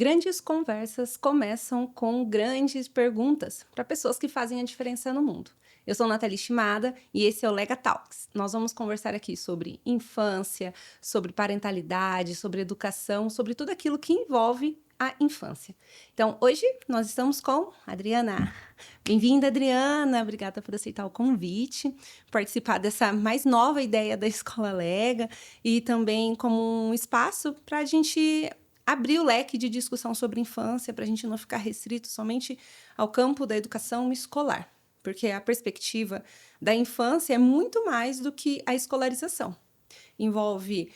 Grandes conversas começam com grandes perguntas para pessoas que fazem a diferença no mundo. Eu sou Nathalie Shimada e esse é o Lega Talks. Nós vamos conversar aqui sobre infância, sobre parentalidade, sobre educação, sobre tudo aquilo que envolve a infância. Então, hoje nós estamos com a Adriana. Bem-vinda, Adriana. Obrigada por aceitar o convite, participar dessa mais nova ideia da Escola Lega e também como um espaço para a gente abrir o leque de discussão sobre infância, para a gente não ficar restrito somente ao campo da educação escolar. Porque a perspectiva da infância é muito mais do que a escolarização. Envolve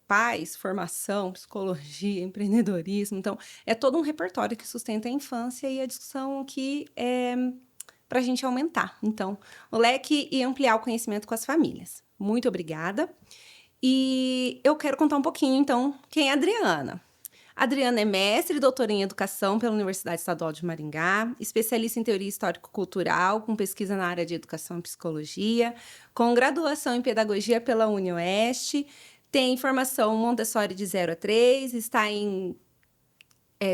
pais, formação, psicologia, empreendedorismo. Então, é todo um repertório que sustenta a infância e a discussão que é para a gente aumentar. Então, o leque e ampliar o conhecimento com as famílias. Muito obrigada. E eu quero contar um pouquinho, então, quem é a Adriana. A Adriana é mestre e doutora em educação pela Universidade Estadual de Maringá, especialista em teoria histórico-cultural, com pesquisa na área de educação e psicologia, com graduação em pedagogia pela UniOeste, tem formação Montessori de 0 a 3, está em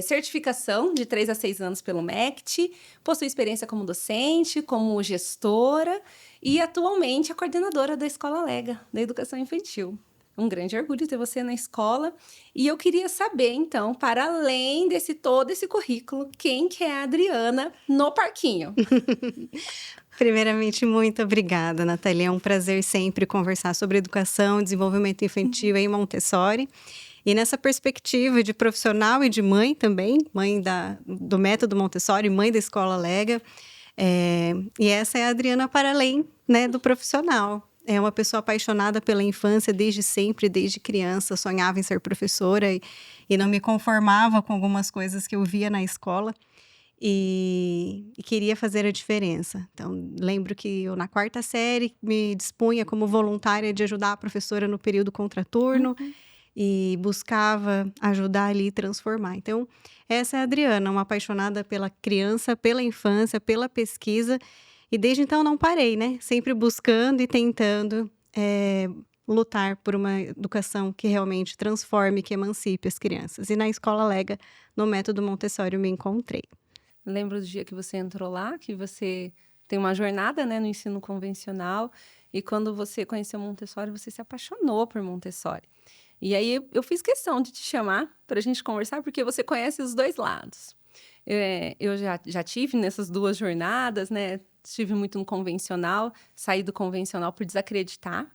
certificação de 3 a 6 anos pelo MECT, possui experiência como docente, como gestora e atualmente é coordenadora da Escola Lega, da Educação Infantil. Um grande orgulho ter você na escola. E eu queria saber, então, para além desse todo esse currículo, quem que é a Adriana no parquinho? Primeiramente, muito obrigada, Nathalie. É um prazer sempre conversar sobre educação, desenvolvimento infantil em Montessori. E nessa perspectiva de profissional e de mãe também, mãe do método Montessori, mãe da Escola Lega. E essa é a Adriana para além, né, do profissional. É uma pessoa apaixonada pela infância desde sempre, desde criança. Sonhava em ser professora e não me conformava com algumas coisas que eu via na escola. E queria fazer a diferença. Então, lembro que eu, na 4ª série, me dispunha como voluntária de ajudar a professora no período contraturno. E buscava ajudar ali e transformar. Então, essa é a Adriana, uma apaixonada pela criança, pela infância, pela pesquisa. E desde então não parei, né? Sempre buscando e tentando lutar por uma educação que realmente transforme, que emancipe as crianças. E na Escola Lega, no método Montessori, eu me encontrei. Lembro do dia que você entrou lá, que você tem uma jornada, né, no ensino convencional. E quando você conheceu Montessori, você se apaixonou por Montessori. E aí eu fiz questão de te chamar para a gente conversar, porque você conhece os dois lados. Eu já tive nessas duas jornadas, né? Estive muito no convencional, saí do convencional por desacreditar.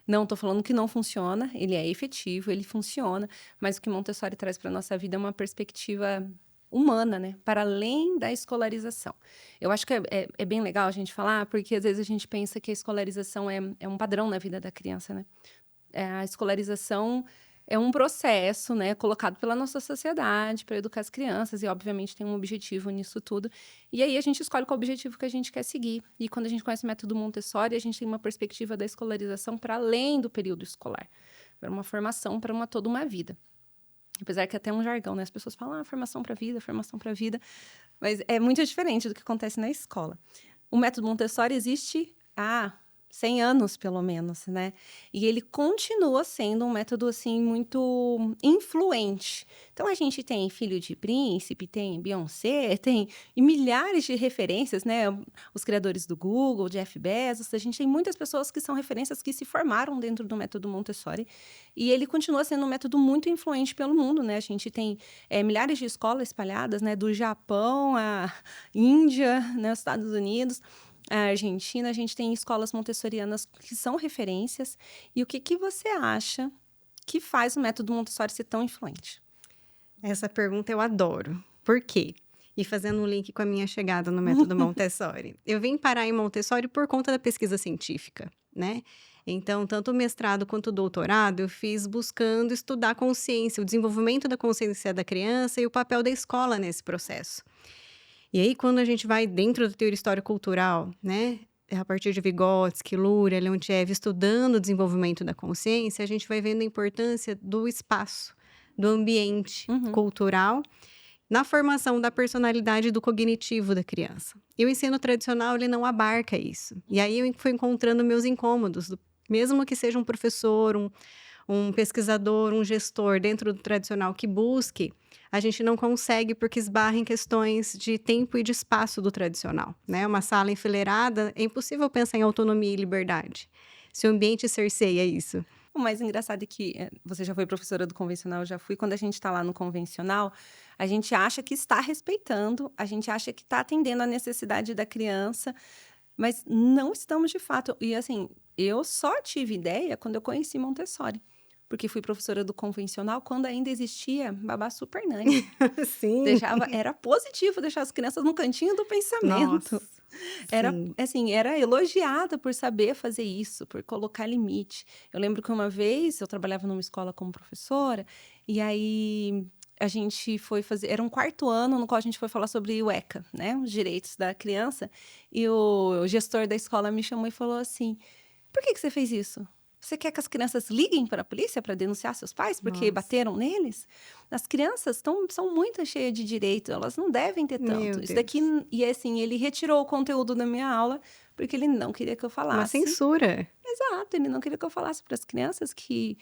Não estou falando que não funciona, ele é efetivo, ele funciona, mas o que Montessori traz para a nossa vida é uma perspectiva humana, né? Para além da escolarização. Eu acho que é bem legal a gente falar, porque às vezes a gente pensa que a escolarização é um padrão na vida da criança, né? A escolarização é um processo, né, colocado pela nossa sociedade para educar as crianças e, obviamente, tem um objetivo nisso tudo. E aí a gente escolhe qual objetivo que a gente quer seguir. E quando a gente conhece o método Montessori, a gente tem uma perspectiva da escolarização para além do período escolar. Para uma formação para toda uma vida. Apesar que até um jargão, né? As pessoas falam, formação para a vida. Mas é muito diferente do que acontece na escola. O método Montessori existe há 100 anos, pelo menos, né? E ele continua sendo um método, assim, muito influente. Então, a gente tem Filho de Príncipe, tem Beyoncé, tem milhares de referências, né? Os criadores do Google, Jeff Bezos, a gente tem muitas pessoas que são referências que se formaram dentro do método Montessori. E ele continua sendo um método muito influente pelo mundo, né? A gente tem milhares de escolas espalhadas, né? Do Japão à Índia, né? Os Estados Unidos, a Argentina, a gente tem escolas montessorianas que são referências. E o que você acha que faz o método Montessori ser tão influente? Essa pergunta eu adoro. Por quê? E fazendo um link com a minha chegada no método Montessori. Eu vim parar em Montessori por conta da pesquisa científica, né? Então, tanto o mestrado quanto o doutorado, eu fiz buscando estudar a consciência, o desenvolvimento da consciência da criança e o papel da escola nesse processo. E aí, quando a gente vai dentro da teoria histórico-cultural, né? A partir de Vygotsky, Luria, Leontiev, estudando o desenvolvimento da consciência, a gente vai vendo a importância do espaço, do ambiente cultural, na formação da personalidade e do cognitivo da criança. E o ensino tradicional, ele não abarca isso. E aí eu fui encontrando meus incômodos, mesmo que seja um professor, um pesquisador, um gestor dentro do tradicional que busque a gente não consegue porque esbarra em questões de tempo e de espaço do tradicional, né? Uma sala enfileirada, é impossível pensar em autonomia e liberdade, se o ambiente cerceia isso. O mais engraçado é que você já foi professora do convencional, eu já fui. Quando a gente está lá no convencional, a gente acha que está respeitando, a gente acha que está atendendo a necessidade da criança, mas não estamos de fato. E assim, eu só tive ideia quando eu conheci Montessori, porque fui professora do convencional quando ainda existia babá super nanny. Sim. Era positivo deixar as crianças no cantinho do Nossa, pensamento. Era, sim. assim, era elogiada por saber fazer isso, por colocar limite. Eu lembro que uma vez eu trabalhava numa escola como professora, e aí a gente foi fazer. Era um quarto ano no qual a gente foi falar sobre o ECA, né? Os direitos da criança. E o gestor da escola me chamou e falou assim: por que você fez isso? Você quer que as crianças liguem para a polícia para denunciar seus pais porque Nossa, bateram neles? As crianças são muito cheias de direito, elas não devem ter meu tanto. Isso daqui, Deus. e assim, ele retirou o conteúdo da minha aula porque ele não queria que eu Uma falasse. censura. Exato, ele não queria que eu falasse para as crianças que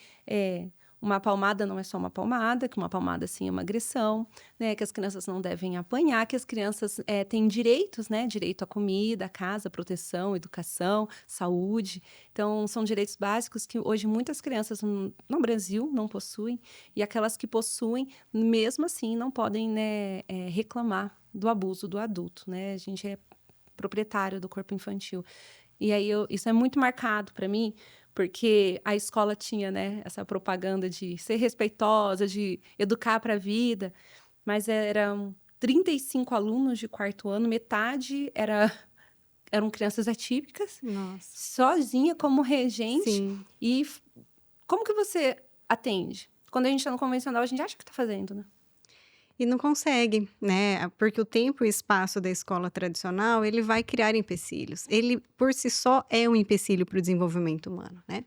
uma palmada não é só uma palmada, que uma palmada sim é uma agressão, né? Que as crianças não devem apanhar, que as crianças têm direitos, né? Direito à comida, à casa, proteção, educação, saúde. Então, são direitos básicos que hoje muitas crianças no Brasil não possuem, e aquelas que possuem, mesmo assim, não podem, né, reclamar do abuso do adulto, né? A gente é proprietário do corpo infantil. E aí, isso é muito marcado para mim, porque a escola tinha, né, essa propaganda de ser respeitosa, de educar para a vida, mas eram 35 alunos de quarto ano, metade eram crianças atípicas, Nossa, sozinha como regente. sim. E como que você atende? Quando a gente está no convencional, a gente acha que está fazendo, né? E não consegue, né? Porque o tempo e espaço da escola tradicional, ele vai criar empecilhos. Ele, por si só, é um empecilho para o desenvolvimento humano, né?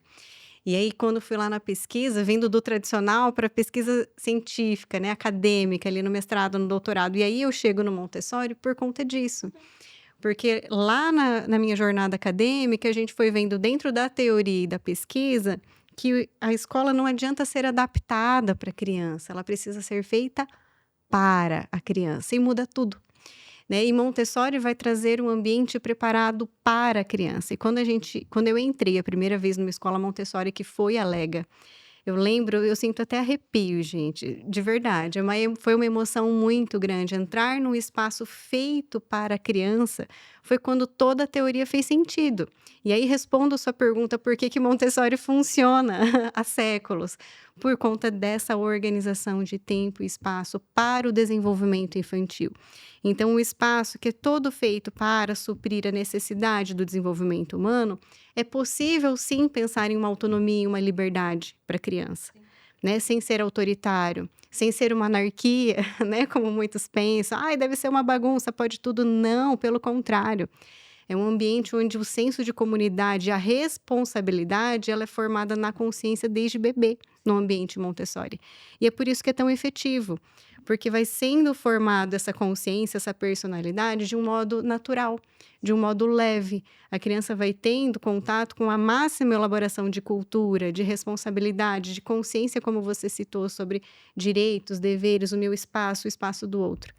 E aí, quando fui lá na pesquisa, vindo do tradicional para pesquisa científica, né, acadêmica, ali no mestrado, no doutorado, e aí eu chego no Montessori por conta disso. Porque lá na minha jornada acadêmica, a gente foi vendo dentro da teoria e da pesquisa que a escola não adianta ser adaptada para a criança, ela precisa ser feita para a criança e muda tudo, né? E Montessori vai trazer um ambiente preparado para a criança. E quando eu entrei a primeira vez numa escola Montessori que foi a Lega, eu lembro, eu sinto até arrepio, gente, de verdade. Foi uma emoção muito grande. Entrar num espaço feito para a criança foi quando toda a teoria fez sentido. E aí respondo a sua pergunta, por que que Montessori funciona há séculos? Por conta dessa organização de tempo e espaço para o desenvolvimento infantil. Então, o espaço que é todo feito para suprir a necessidade do desenvolvimento humano, é possível sim pensar em uma autonomia e uma liberdade para a criança, né? Sem ser autoritário, sem ser uma anarquia, né? Como muitos pensam, ai, deve ser uma bagunça, pode tudo. Não, pelo contrário. É um ambiente onde o senso de comunidade, a responsabilidade, ela é formada na consciência desde bebê, no ambiente Montessori. E é por isso que é tão efetivo, porque vai sendo formada essa consciência, essa personalidade de um modo natural, de um modo leve. A criança vai tendo contato com a máxima elaboração de cultura, de responsabilidade, de consciência, como você citou, sobre direitos, deveres, o meu espaço, o espaço do outro.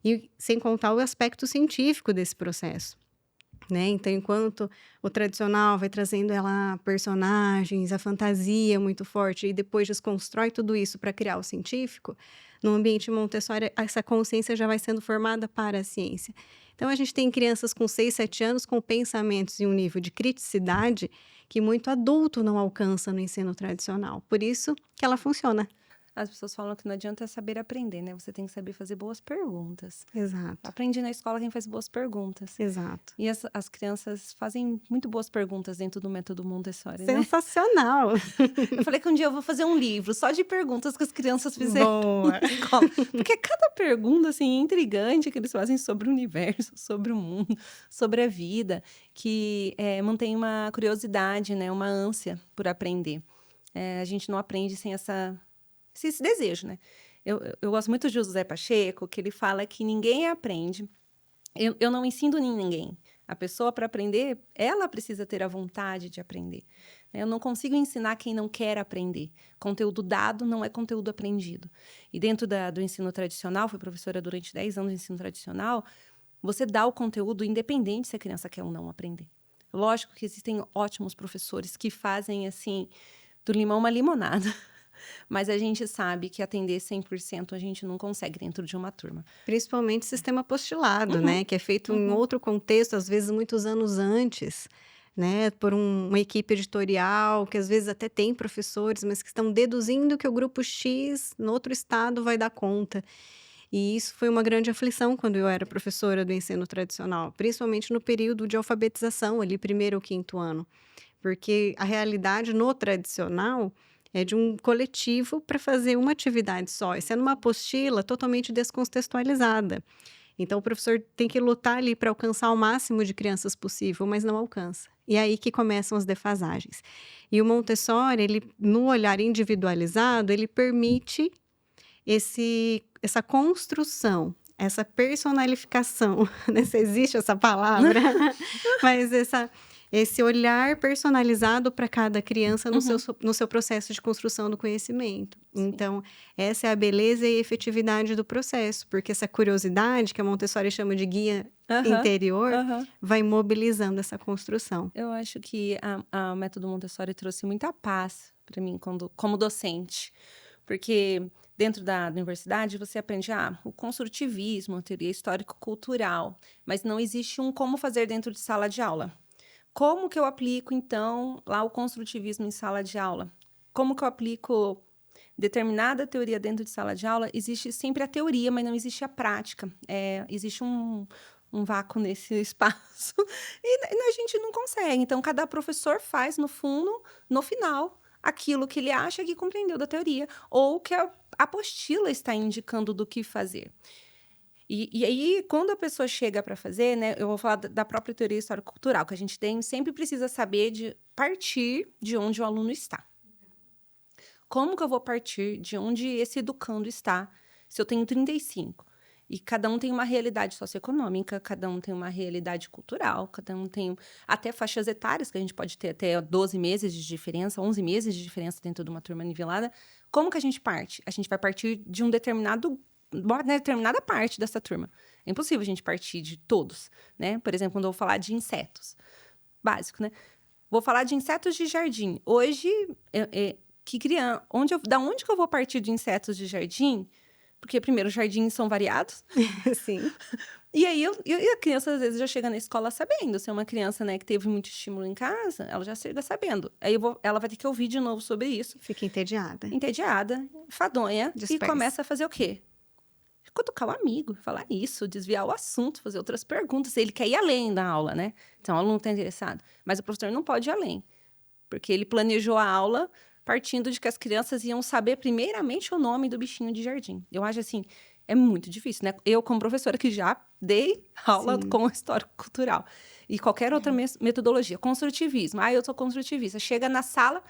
E sem contar o aspecto científico desse processo, né? Então, enquanto o tradicional vai trazendo ela personagens, a fantasia muito forte, e depois desconstrói tudo isso para criar o científico, no ambiente Montessori, essa consciência já vai sendo formada para a ciência. Então, a gente tem crianças com 6, 7 anos com pensamentos e um nível de criticidade que muito adulto não alcança no ensino tradicional. Por isso que ela funciona. As pessoas falam que não adianta saber aprender, né? Você tem que saber fazer boas perguntas. Exato, Aprendi na escola quem faz boas perguntas. exato. E as crianças fazem muito boas perguntas dentro do método Montessori, né? Sensacional! Eu falei que um dia eu vou fazer um livro só de perguntas que as crianças fizeram Boa! na escola. Porque cada pergunta, assim, intrigante que eles fazem sobre o universo, sobre o mundo, sobre a vida, que mantém uma curiosidade, né? Uma ânsia por aprender. A gente não aprende sem esse desejo, né? Eu gosto muito de José Pacheco, que ele fala que ninguém aprende. Eu não ensino ninguém. A pessoa, para aprender, ela precisa ter a vontade de aprender. Eu não consigo ensinar quem não quer aprender. Conteúdo dado não é conteúdo aprendido. E dentro do ensino tradicional, fui professora durante 10 anos de ensino tradicional, você dá o conteúdo independente se a criança quer ou não aprender. Lógico que existem ótimos professores que fazem, assim, do limão uma limonada. Mas a gente sabe que atender 100% a gente não consegue dentro de uma turma. Principalmente sistema apostilado, né? Que é feito em outro contexto, às vezes muitos anos antes, né? Por uma equipe editorial, que às vezes até tem professores, mas que estão deduzindo que o grupo X, no outro estado, vai dar conta. E isso foi uma grande aflição quando eu era professora do ensino tradicional, principalmente no período de alfabetização, ali, 1º ou 5º ano. Porque a realidade no tradicional é de um coletivo para fazer uma atividade só, e sendo uma apostila totalmente descontextualizada. Então, o professor tem que lutar ali para alcançar o máximo de crianças possível, mas não alcança. E é aí que começam as defasagens. E o Montessori, ele, no olhar individualizado, ele permite essa construção, essa personalificação, né? Se existe essa palavra, mas esse olhar personalizado para cada criança no seu processo de construção do conhecimento. Sim. Então, essa é a beleza e a efetividade do processo, porque essa curiosidade, que a Montessori chama de guia interior, vai mobilizando essa construção. Eu acho que o método Montessori trouxe muita paz para mim como docente, porque dentro da universidade você aprende o construtivismo, a teoria histórico-cultural, mas não existe um como fazer dentro de sala de aula. Como que eu aplico, então, lá o construtivismo em sala de aula? Como que eu aplico determinada teoria dentro de sala de aula? Existe sempre a teoria, mas não existe a prática. Existe um vácuo nesse espaço e a gente não consegue. Então, cada professor faz, no fundo, no final, aquilo que ele acha que compreendeu da teoria ou que a apostila está indicando do que fazer. E aí, quando a pessoa chega para fazer, né, eu vou falar da própria teoria histórico-cultural, que a gente sempre precisa saber de partir de onde o aluno está. Como que eu vou partir de onde esse educando está, se eu tenho 35? E cada um tem uma realidade socioeconômica, cada um tem uma realidade cultural, cada um tem até faixas etárias, que a gente pode ter até 12 meses de diferença, 11 meses de diferença dentro de uma turma nivelada. Como que a gente parte? A gente vai partir de uma determinada parte dessa turma. É impossível a gente partir de todos, né? Por exemplo, quando eu vou falar de insetos, básico, né? Vou falar de insetos de jardim. Hoje, da onde que eu vou partir de insetos de jardim? Porque, primeiro, os jardins são variados. Sim. E aí, a criança, às vezes, já chega na escola sabendo. Se é uma criança, né, que teve muito estímulo em casa, ela já chega sabendo. Aí, ela vai ter que ouvir de novo sobre isso. Fica entediada. Entediada, fadonha. Dispersa. E começa a fazer o quê? Cutucar o amigo, falar isso, desviar o assunto, fazer outras perguntas. Ele quer ir além da aula, né? Então, o aluno está interessado. Mas o professor não pode ir além. Porque ele planejou a aula partindo de que as crianças iam saber primeiramente o nome do bichinho de jardim. Eu acho assim, é muito difícil, né? Eu, como professora, que já dei aula com histórico-cultural. E qualquer outra metodologia. Construtivismo. Eu sou construtivista. Chega na sala,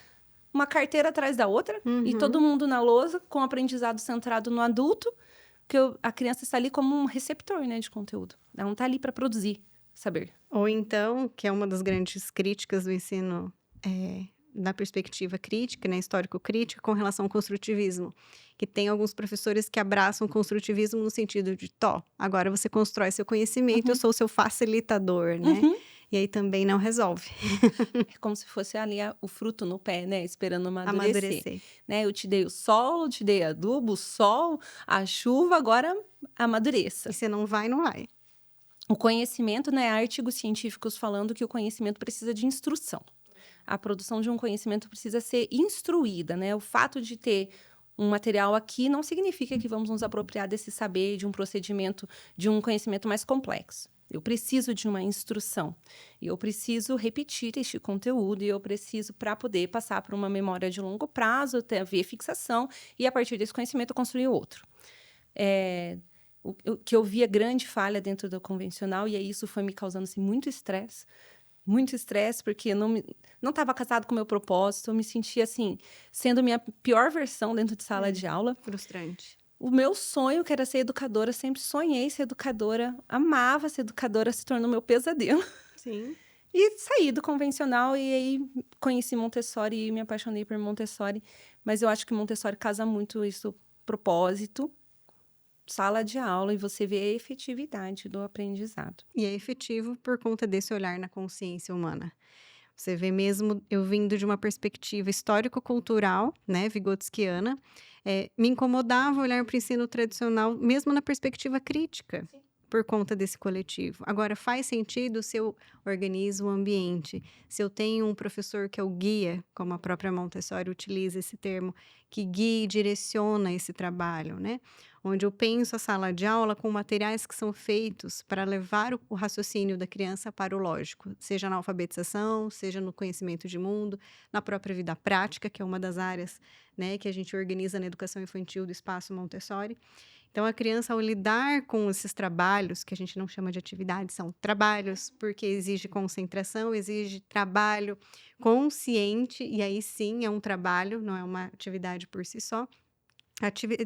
uma carteira atrás da outra, e todo mundo na lousa, com o aprendizado centrado no adulto, que a criança está ali como um receptor, né, de conteúdo. Ela não está ali para produzir saber. Ou então, que é uma das grandes críticas do ensino da perspectiva crítica, né, histórico-crítica, com relação ao construtivismo. Que tem alguns professores que abraçam o construtivismo no sentido de, agora você constrói seu conhecimento, eu sou o seu facilitador, né? E aí também não resolve. É como se fosse ali o fruto no pé, né? Esperando amadurecer. Né? Eu te dei o sol, eu te dei adubo, o sol, a chuva, agora amadureça. E você não vai, não vai. O conhecimento, né? Há artigos científicos falando que o conhecimento precisa de instrução. A produção de um conhecimento precisa ser instruída, né? O fato de ter um material aqui não significa que vamos nos apropriar desse saber, de um procedimento, de um conhecimento mais complexo. Eu preciso de uma instrução. E eu preciso repetir este conteúdo e eu preciso, para poder passar por uma memória de longo prazo, haver fixação e, a partir desse conhecimento, construir outro. O que eu via grande falha dentro do convencional, e aí isso foi me causando assim, muito estresse, porque eu não estava casado com o meu propósito, eu me sentia assim, sendo minha pior versão dentro de sala de aula. Frustrante. O meu sonho, que era ser educadora, sempre sonhei ser educadora, amava ser educadora, se tornou meu pesadelo. Sim. E saí do convencional e aí conheci Montessori e me apaixonei por Montessori. Mas eu acho que Montessori casa muito isso, propósito, sala de aula, e você vê a efetividade do aprendizado. E é efetivo por conta desse olhar na consciência humana. Você vê mesmo eu vindo de uma perspectiva histórico-cultural, né, vigotskiana, me incomodava olhar para o ensino tradicional, mesmo na perspectiva crítica, por conta desse coletivo. Agora, faz sentido se eu organizo o ambiente, se eu tenho um professor que é o guia, como a própria Montessori utiliza esse termo, que guia e direciona esse trabalho, né? Onde eu penso a sala de aula com materiais que são feitos para levar o raciocínio da criança para o lógico, seja na alfabetização, seja no conhecimento de mundo, na própria vida prática, que é uma das áreas, né, que a gente organiza na educação infantil do Espaço Montessori. Então, a criança, ao lidar com esses trabalhos, que a gente não chama de atividades, são trabalhos, porque exige concentração, exige trabalho consciente, e aí sim é um trabalho, não é uma atividade por si só.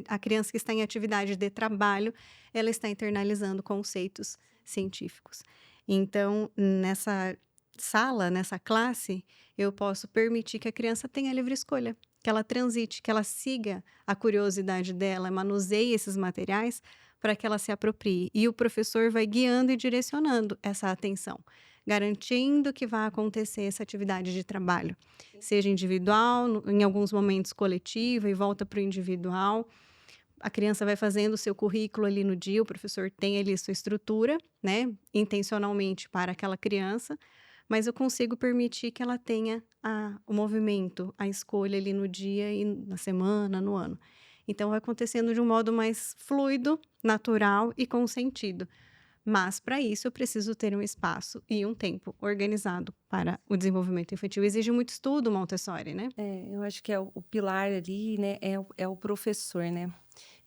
A criança que está em atividade de trabalho, ela está internalizando conceitos científicos. Então, nessa sala, nessa classe, eu posso permitir que a criança tenha livre escolha, que ela transite, que ela siga a curiosidade dela, manuseie esses materiais para que ela se aproprie. E o professor vai guiando e direcionando essa atenção, garantindo que vai acontecer essa atividade de trabalho, seja individual, em alguns momentos coletiva e volta para o individual. A criança vai fazendo o seu currículo ali no dia, o professor tem ali sua estrutura, né, intencionalmente para aquela criança, mas eu consigo permitir que ela tenha o movimento, a escolha ali no dia e na semana, no ano. Então, vai acontecendo de um modo mais fluido, natural e com sentido. Mas, para isso, eu preciso ter um espaço e um tempo organizado para o desenvolvimento infantil. Exige muito estudo, Montessori, né? Eu acho que o pilar ali, né, é o professor, né?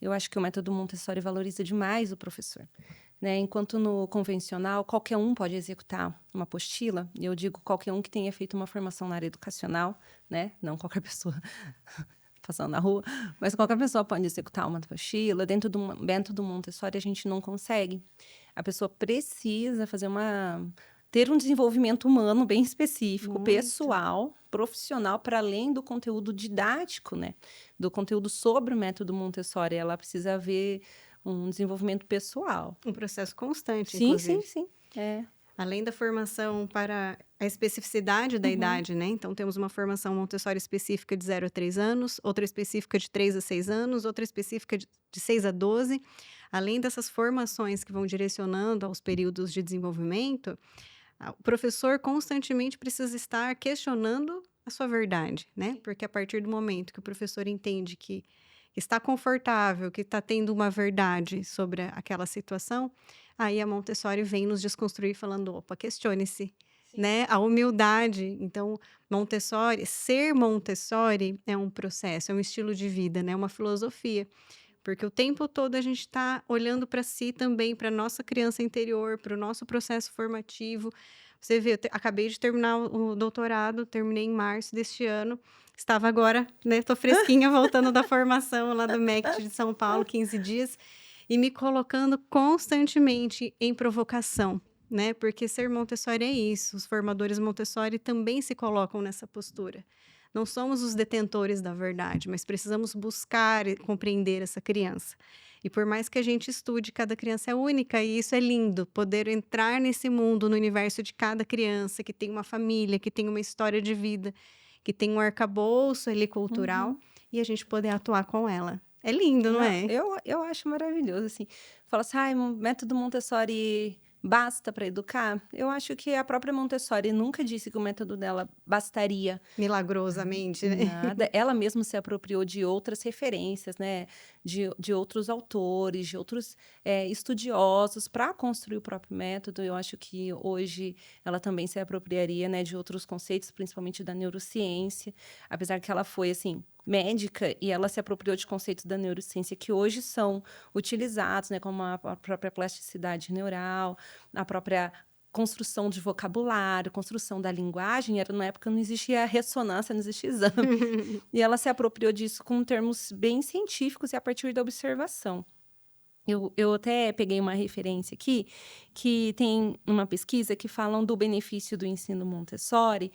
Eu acho que o método Montessori valoriza demais o professor, né? Enquanto no convencional, qualquer um pode executar uma apostila, e eu digo qualquer um que tenha feito uma formação na área educacional, né? Não qualquer pessoa passando na rua, mas qualquer pessoa pode executar uma apostila. Dentro do Montessori, a gente não consegue. A pessoa precisa ter um desenvolvimento humano bem específico, Muito. pessoal, profissional, para além do conteúdo didático, né? Do conteúdo sobre o método Montessori. Ela precisa ver um desenvolvimento pessoal. Um processo constante, Sim, inclusive. sim. Além da formação para a especificidade da idade, né? Então, temos uma formação Montessori específica de 0 a 3 anos, outra específica de 3 a 6 anos, outra específica de 6 a 12. Além dessas formações que vão direcionando aos períodos de desenvolvimento, o professor constantemente precisa estar questionando a sua verdade, né? Porque a partir do momento que o professor entende que está confortável, que está tendo uma verdade sobre aquela situação, aí a Montessori vem nos desconstruir falando, opa, questione-se, né? A humildade. Então, ser Montessori é um processo, é um estilo de vida, né? Uma filosofia. Porque o tempo todo a gente está olhando para si também, para a nossa criança interior, para o nosso processo formativo. Você vê, acabei de terminar o doutorado, terminei em março deste ano. Estava agora, né? Tô fresquinha, voltando da formação lá do MEC de São Paulo, 15 dias, e me colocando constantemente em provocação, né? Porque ser Montessori é isso. Os formadores Montessori também se colocam nessa postura. Não somos os detentores da verdade, mas precisamos buscar e compreender essa criança. E por mais que a gente estude, cada criança é única, e isso é lindo, poder entrar nesse mundo, no universo de cada criança, que tem uma família, que tem uma história de vida, que tem um arcabouço ali cultural, e a gente poder atuar com ela. É lindo, não é? Eu acho maravilhoso, assim. Fala assim, o método Montessori basta para educar? Eu acho que a própria Montessori nunca disse que o método dela bastaria. Milagrosamente, né? Nada. Ela mesma se apropriou de outras referências, né? De outros autores, de outros estudiosos para construir o próprio método. Eu acho que hoje ela também se apropriaria, né, de outros conceitos, principalmente da neurociência. Apesar que ela foi, assim, médica, e ela se apropriou de conceitos da neurociência que hoje são utilizados, né, como a própria plasticidade neural, a própria construção de vocabulário, construção da linguagem. Na época não existia ressonância, não existia exame. E ela se apropriou disso com termos bem científicos e a partir da observação. Eu até peguei uma referência aqui, que tem uma pesquisa que falam do benefício do ensino Montessori,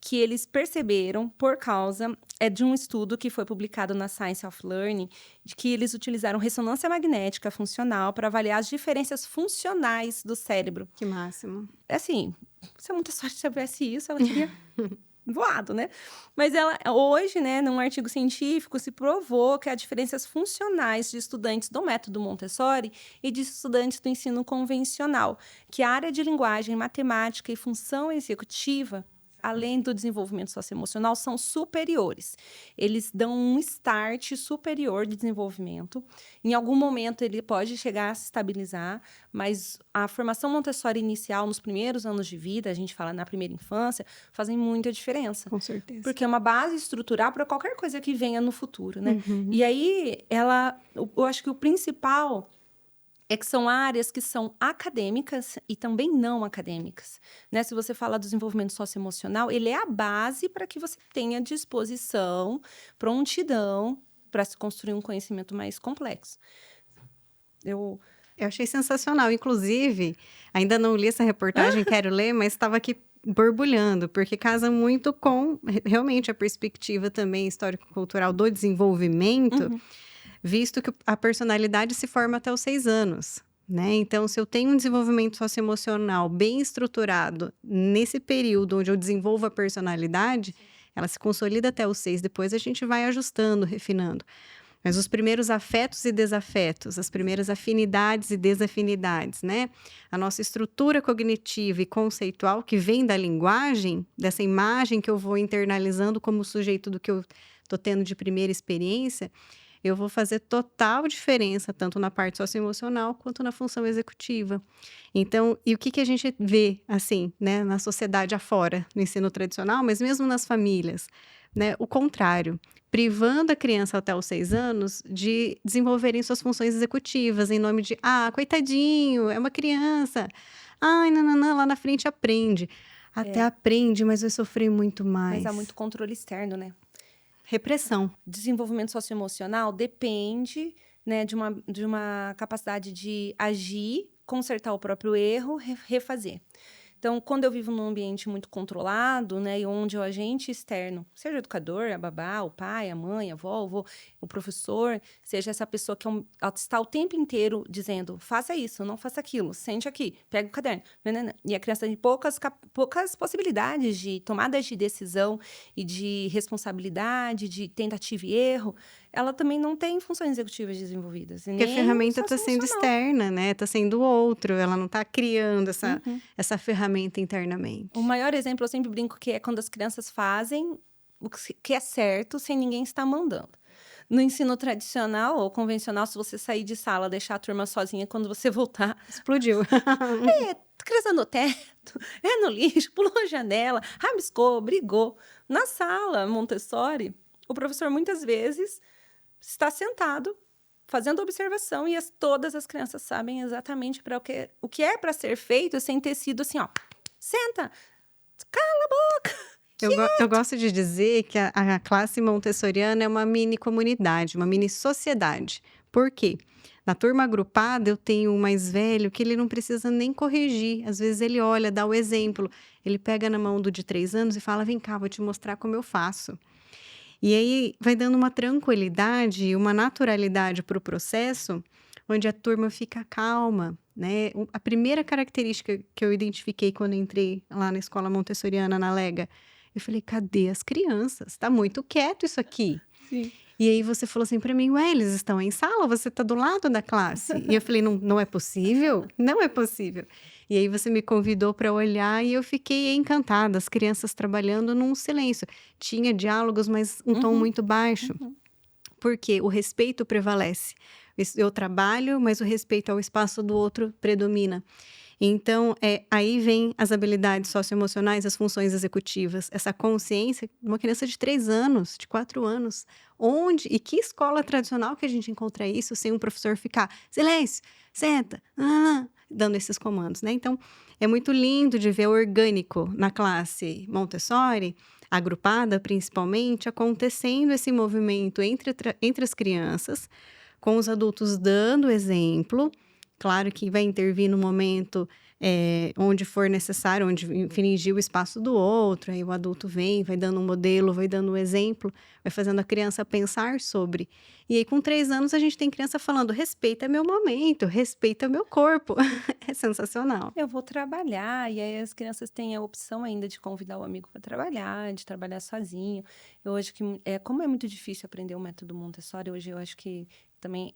que eles perceberam por causa de um estudo que foi publicado na Science of Learning, de que eles utilizaram ressonância magnética funcional para avaliar as diferenças funcionais do cérebro. Que máximo. Assim, se a Montessori tivesse isso, ela teria voado, né? Mas ela, hoje, né, num artigo científico, se provou que há diferenças funcionais de estudantes do método Montessori e de estudantes do ensino convencional, que a área de linguagem, matemática e função executiva, além do desenvolvimento socioemocional, são superiores. Eles dão um start superior de desenvolvimento. Em algum momento, ele pode chegar a se estabilizar, mas a formação Montessori inicial, nos primeiros anos de vida, a gente fala na primeira infância, fazem muita diferença. Com certeza. Porque é uma base estrutural para qualquer coisa que venha no futuro, né? E aí, eu acho que o principal é que são áreas que são acadêmicas e também não acadêmicas, né? Se você fala do desenvolvimento socioemocional, ele é a base para que você tenha disposição, prontidão para se construir um conhecimento mais complexo. Eu achei sensacional. Inclusive, ainda não li essa reportagem, quero ler, mas estava aqui borbulhando, porque casa muito com realmente a perspectiva também histórico-cultural do desenvolvimento, visto que a personalidade se forma até os 6 anos, né? Então, se eu tenho um desenvolvimento socioemocional bem estruturado nesse período onde eu desenvolvo a personalidade, ela se consolida até os 6, depois a gente vai ajustando, refinando. Mas os primeiros afetos e desafetos, as primeiras afinidades e desafinidades, né? A nossa estrutura cognitiva e conceitual que vem da linguagem, dessa imagem que eu vou internalizando como sujeito do que eu estou tendo de primeira experiência, eu vou fazer total diferença, tanto na parte socioemocional quanto na função executiva. Então, e o que a gente vê, assim, né, na sociedade afora, no ensino tradicional, mas mesmo nas famílias, né, o contrário, privando a criança até os 6 anos de desenvolverem suas funções executivas, em nome de, coitadinho, é uma criança, ai, não, lá na frente aprende. Até aprende, mas vai sofrer muito mais. Mas há muito controle externo, né? Repressão. Desenvolvimento socioemocional depende, né, de uma capacidade de agir, consertar o próprio erro, refazer. Então, quando eu vivo num ambiente muito controlado, né, e onde o agente externo, seja o educador, a babá, o pai, a mãe, a avó, o professor, seja essa pessoa que está o tempo inteiro dizendo, faça isso, não faça aquilo, sente aqui, pega o caderno. E a criança tem poucas possibilidades de tomadas de decisão e de responsabilidade, de tentativa e erro, ela também não tem funções executivas desenvolvidas. Porque a ferramenta está sendo externa, né? Está sendo outro, ela não está criando essa ferramenta internamente. O maior exemplo, eu sempre brinco, que é quando as crianças fazem o que é certo sem ninguém estar mandando. No ensino tradicional ou convencional, se você sair de sala, deixar a turma sozinha, quando você voltar... Explodiu. Criança no teto, no lixo, pulou a janela, rabiscou, brigou. Na sala Montessori, o professor muitas vezes está sentado, fazendo observação, e todas as crianças sabem exatamente o que é para ser feito, sem ter sido assim, senta, cala a boca. Eu gosto de dizer que a classe montessoriana é uma mini comunidade, uma mini sociedade. Por quê? Na turma agrupada, eu tenho um mais velho que ele não precisa nem corrigir. Às vezes ele olha, dá o exemplo. Ele pega na mão do de 3 anos e fala, vem cá, vou te mostrar como eu faço. E aí vai dando uma tranquilidade e uma naturalidade para o processo, onde a turma fica calma, né? A primeira característica que eu identifiquei quando entrei lá na escola montessoriana, na Lega, eu falei, cadê as crianças? Tá muito quieto isso aqui. Sim. E aí você falou assim para mim, eles estão em sala, você tá do lado da classe. E eu falei, não é possível? Não é possível. E aí você me convidou para olhar e eu fiquei encantada, as crianças trabalhando num silêncio. Tinha diálogos, mas um tom muito baixo. Porque o respeito prevalece. Eu trabalho, mas o respeito ao espaço do outro predomina. Então, aí vem as habilidades socioemocionais, as funções executivas, essa consciência, uma criança de 3 anos, de 4 anos, onde e que escola tradicional que a gente encontra isso sem um professor ficar, silêncio, senta, dando esses comandos, né? Então, é muito lindo de ver orgânico na classe Montessori, agrupada principalmente, acontecendo esse movimento entre as crianças, com os adultos dando exemplo. Claro que vai intervir no momento onde for necessário, onde infringir o espaço do outro, aí o adulto vem, vai dando um modelo, vai dando um exemplo, vai fazendo a criança pensar sobre. E aí, com 3 anos, a gente tem criança falando: respeita meu momento, respeita meu corpo. É sensacional. Eu vou trabalhar, e aí as crianças têm a opção ainda de convidar o amigo para trabalhar, de trabalhar sozinho. Eu acho que, como é muito difícil aprender o método Montessori, hoje eu acho que também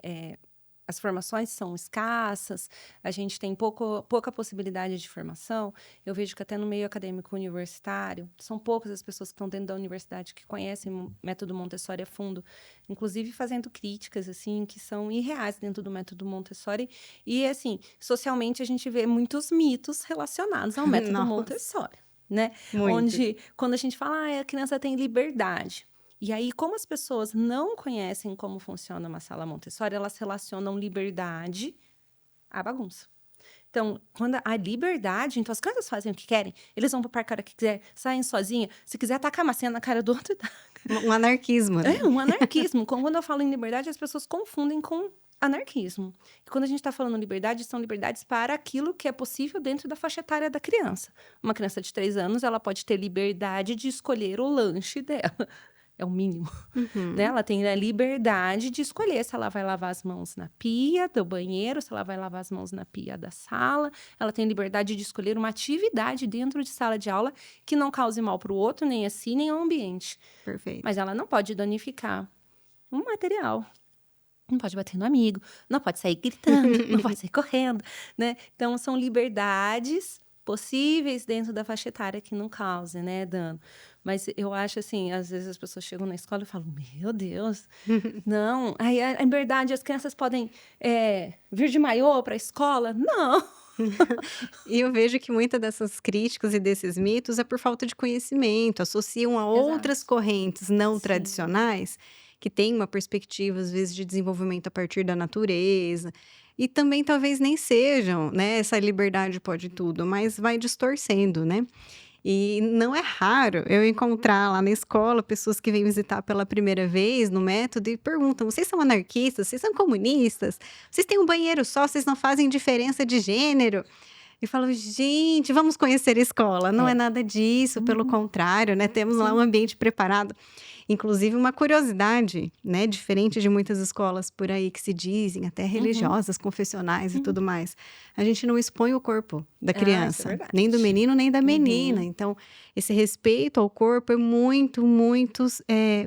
as formações são escassas, a gente tem pouca possibilidade de formação. Eu vejo que até no meio acadêmico universitário, são poucas as pessoas que estão dentro da universidade que conhecem o método Montessori a fundo, inclusive fazendo críticas, assim, que são irreais dentro do método Montessori. E, assim, socialmente a gente vê muitos mitos relacionados ao método Nossa, Montessori, né? muito. Onde, quando a gente fala, a criança tem liberdade. E aí, como as pessoas não conhecem como funciona uma sala Montessori, elas relacionam liberdade à bagunça. Então, quando a liberdade, então as crianças fazem o que querem, eles vão pro parque a hora que quiser, saem sozinha, se quiser tacar a maçã na cara do outro, Um anarquismo, né? é um anarquismo. Quando eu falo em liberdade, as pessoas confundem com anarquismo. E quando a gente está falando liberdade, são liberdades para aquilo que é possível dentro da faixa etária da criança. Uma criança de 3 anos, ela pode ter liberdade de escolher o lanche dela. É o mínimo, né? Uhum. Ela tem a liberdade de escolher se ela vai lavar as mãos na pia do banheiro, se ela vai lavar as mãos na pia da sala. Ela tem liberdade de escolher uma atividade dentro de sala de aula que não cause mal para o outro, nem a si, nem ao ambiente. Perfeito. Mas ela não pode danificar um material. Não pode bater no amigo, não pode sair gritando, não pode sair correndo, né? Então, são liberdades possíveis dentro da faixa etária que não causem, né, dano. Mas eu acho assim, às vezes as pessoas chegam na escola e falam, meu Deus, não. Aí, em verdade, as crianças podem vir de maiô para a escola? Não. E eu vejo que muitas dessas críticas e desses mitos é por falta de conhecimento, associam a outras Exato. correntes não Sim. tradicionais, que têm uma perspectiva, às vezes, de desenvolvimento a partir da natureza, e também talvez nem sejam, né, essa liberdade pode tudo, mas vai distorcendo, né? E não é raro eu encontrar lá na escola pessoas que vêm visitar pela primeira vez no método e perguntam: vocês são anarquistas? Vocês são comunistas? Vocês têm um banheiro só? Vocês não fazem diferença de gênero? E falo: gente, vamos conhecer a escola. Não é É. nada disso, pelo Uhum. contrário, né? Temos lá um Sim. ambiente preparado. Inclusive, uma curiosidade, né? Diferente de muitas escolas por aí que se dizem até Uhum. religiosas, confessionais e Uhum. tudo mais. A gente não expõe o corpo da Ah, isso é criança, nem do verdade. menino, nem da menina. Uhum. Então, esse respeito ao corpo é muito, muito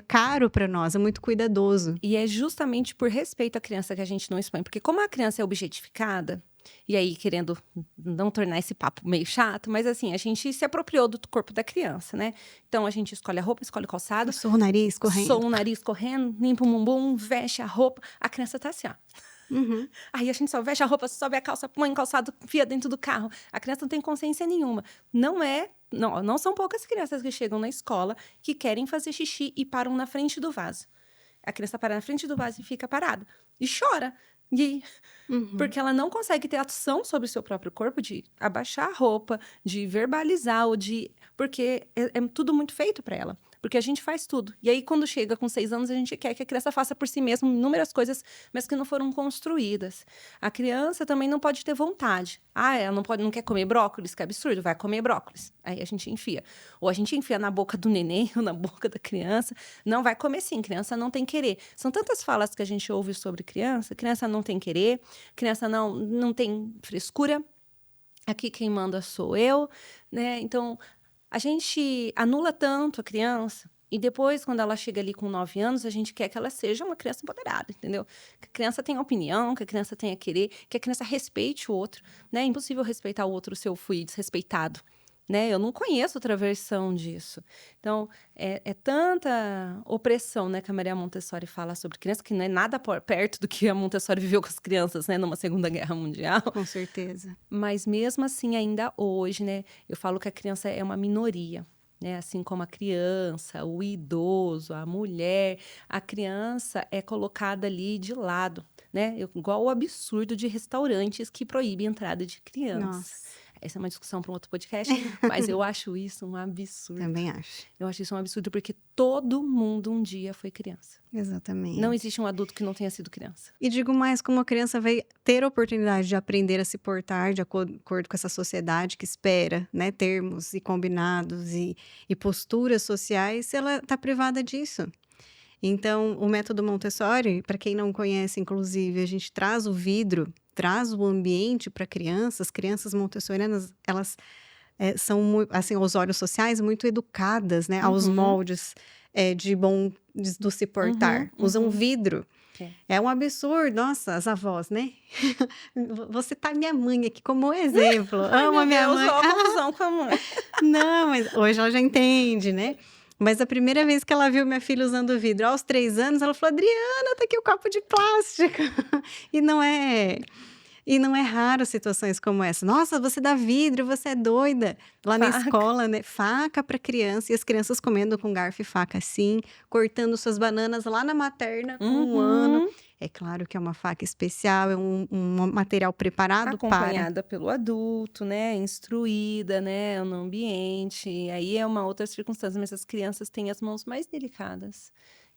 caro para nós, é muito cuidadoso. E é justamente por respeito à criança que a gente não expõe, porque como a criança é objetificada, e aí querendo não tornar esse papo meio chato, mas assim, a gente se apropriou do corpo da criança, né? Então a gente escolhe a roupa, escolhe o calçado, Passou o nariz soa correndo. o nariz correndo, limpa o bumbum, veste a roupa, a criança tá assim, ó. Uhum. Aí a gente só veste a roupa, sobe a calça, põe o calçado, enfia dentro do carro. A criança não tem consciência nenhuma. Não são poucas crianças que chegam na escola que querem fazer xixi e param na frente do vaso. A criança para na frente do vaso e fica parada. E chora. E Uhum. porque ela não consegue ter ação sobre o seu próprio corpo, de abaixar a roupa, de verbalizar, porque é tudo muito feito para ela. Porque a gente faz tudo. E aí, quando chega com 6 anos, a gente quer que a criança faça por si mesma inúmeras coisas, mas que não foram construídas. A criança também não pode ter vontade. Ah, ela não quer comer brócolis, que absurdo, vai comer brócolis. Aí a gente enfia. Ou a gente enfia na boca do neném ou na boca da criança. Não, vai comer sim, criança não tem querer. São tantas falas que a gente ouve sobre criança não tem querer, criança não tem frescura, aqui quem manda sou eu, né? Então, a gente anula tanto a criança, e depois, quando ela chega ali com 9 anos, a gente quer que ela seja uma criança empoderada, entendeu? Que a criança tenha opinião, que a criança tenha querer, que a criança respeite o outro, né? É impossível respeitar o outro se eu fui desrespeitado, né? Eu não conheço outra versão disso. Então, é tanta opressão, né, que a Maria Montessori fala sobre criança, que não é nada perto do que a Montessori viveu com as crianças, né, numa Segunda Guerra Mundial. Com certeza. Mas mesmo assim, ainda hoje, né, eu falo que a criança é uma minoria, né, assim como a criança, o idoso, a mulher, a criança é colocada ali de lado, né, igual o absurdo de restaurantes que proíbem a entrada de criança. Nossa. Essa é uma discussão para um outro podcast, mas eu acho isso um absurdo. Também acho. Eu acho isso um absurdo porque todo mundo um dia foi criança. Exatamente. Não existe um adulto que não tenha sido criança. E digo mais, como a criança vai ter a oportunidade de aprender a se portar de acordo com essa sociedade que espera, né, termos e combinados e posturas sociais, se ela está privada disso. Então, o método Montessori, para quem não conhece, inclusive, a gente traz o vidro, traz o ambiente para crianças. As crianças montessorianas, elas são, assim, aos olhos sociais, muito educadas, né, aos moldes do se portar. Usam vidro. É um absurdo. Nossa, as avós, né? Você tá minha mãe aqui como exemplo. Amo a minha mãe. Ó, a confusão com a mãe. Não, mas hoje ela já entende, né? Mas a primeira vez que ela viu minha filha usando vidro, aos 3 anos, ela falou: Adriana, tá aqui o copo de plástico. E não é raro situações como essa. Nossa, você dá vidro, você é doida. Lá na escola, né? Faca para criança. E as crianças comendo com garfo e faca assim, cortando suas bananas lá na materna com 1 ano. É claro que é uma faca especial, é um material preparado acompanhada pelo adulto, né? Instruída, né? No ambiente. Aí é uma outra circunstância, mas as crianças têm as mãos mais delicadas.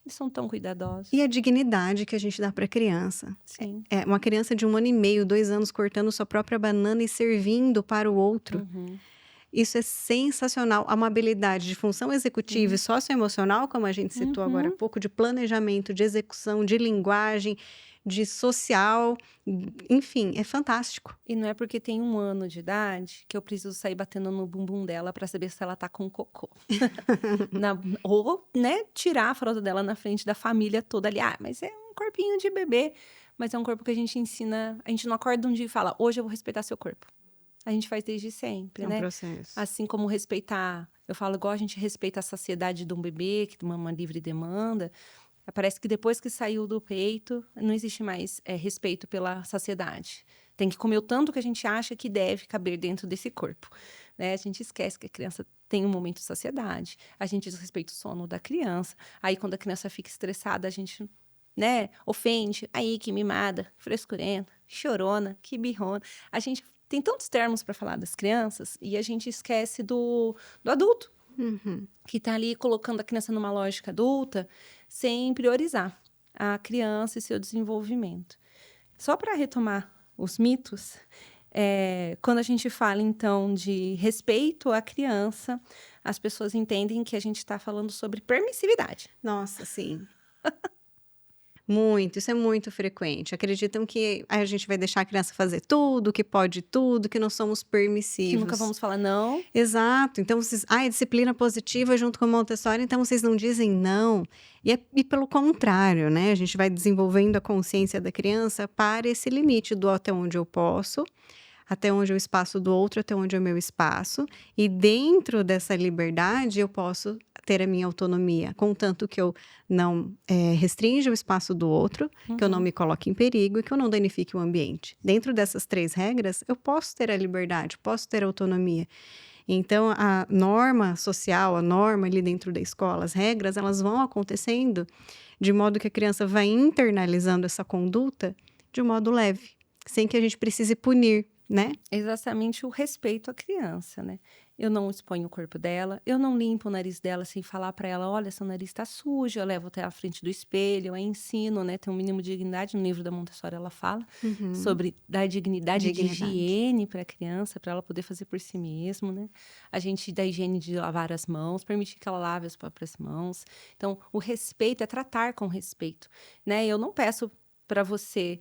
Eles são tão cuidadosos. E a dignidade que a gente dá para a criança. Sim. É uma criança de 1 ano e meio, 2 anos, cortando sua própria banana e servindo para o outro. Isso é sensacional. Há uma habilidade de função executiva e socioemocional, como a gente citou agora há pouco, de planejamento, de execução, de linguagem, de social. Enfim, é fantástico. E não é porque tem 1 ano de idade que eu preciso sair batendo no bumbum dela para saber se ela tá com cocô. Ou, né, tirar a fralda dela na frente da família toda ali. Ah, mas é um corpinho de bebê. Mas é um corpo que a gente ensina. A gente não acorda um dia e fala: hoje eu vou respeitar seu corpo. A gente faz desde sempre, né? É um processo. Assim como respeitar... Eu falo igual a gente respeita a saciedade de um bebê, que tem uma livre demanda. Parece que depois que saiu do peito, não existe mais respeito pela saciedade. Tem que comer o tanto que a gente acha que deve caber dentro desse corpo, né? A gente esquece que a criança tem um momento de saciedade. A gente desrespeita o sono da criança. Aí, quando a criança fica estressada, a gente... né, ofende. Aí, que mimada, frescurenta, chorona, que birrona. A gente... tem tantos termos para falar das crianças e a gente esquece do adulto, que está ali colocando a criança numa lógica adulta sem priorizar a criança e seu desenvolvimento. Só para retomar os mitos, quando a gente fala, então, de respeito à criança, as pessoas entendem que a gente está falando sobre permissividade. Nossa, sim. Muito, isso é muito frequente. Acreditam que a gente vai deixar a criança fazer tudo, que pode tudo, que não somos permissivos. Que nunca vamos falar não. Exato. Então, vocês... é disciplina positiva junto com a Montessori, então vocês não dizem não. E pelo contrário, né? A gente vai desenvolvendo a consciência da criança para esse limite do até onde eu posso, até onde é o espaço do outro, até onde é o meu espaço. E dentro dessa liberdade, eu posso ter a minha autonomia, contanto que eu não restrinja o espaço do outro, que eu não me coloque em perigo e que eu não danifique o ambiente. Dentro dessas 3 regras, eu posso ter a liberdade, posso ter a autonomia. Então, a norma social, a norma ali dentro da escola, as regras, elas vão acontecendo de modo que a criança vai internalizando essa conduta de um modo leve, sem que a gente precise punir, né? Exatamente o respeito à criança, né? Eu não exponho o corpo dela, eu não limpo o nariz dela sem falar para ela: olha, seu nariz está sujo, eu levo até a frente do espelho, eu ensino, né? Tem um mínimo de dignidade, no livro da Montessori ela fala sobre dar dignidade de higiene para a criança, para ela poder fazer por si mesmo, né? A gente dá higiene de lavar as mãos, permitir que ela lave as próprias mãos. Então, o respeito é tratar com respeito, né? Eu não peço para você...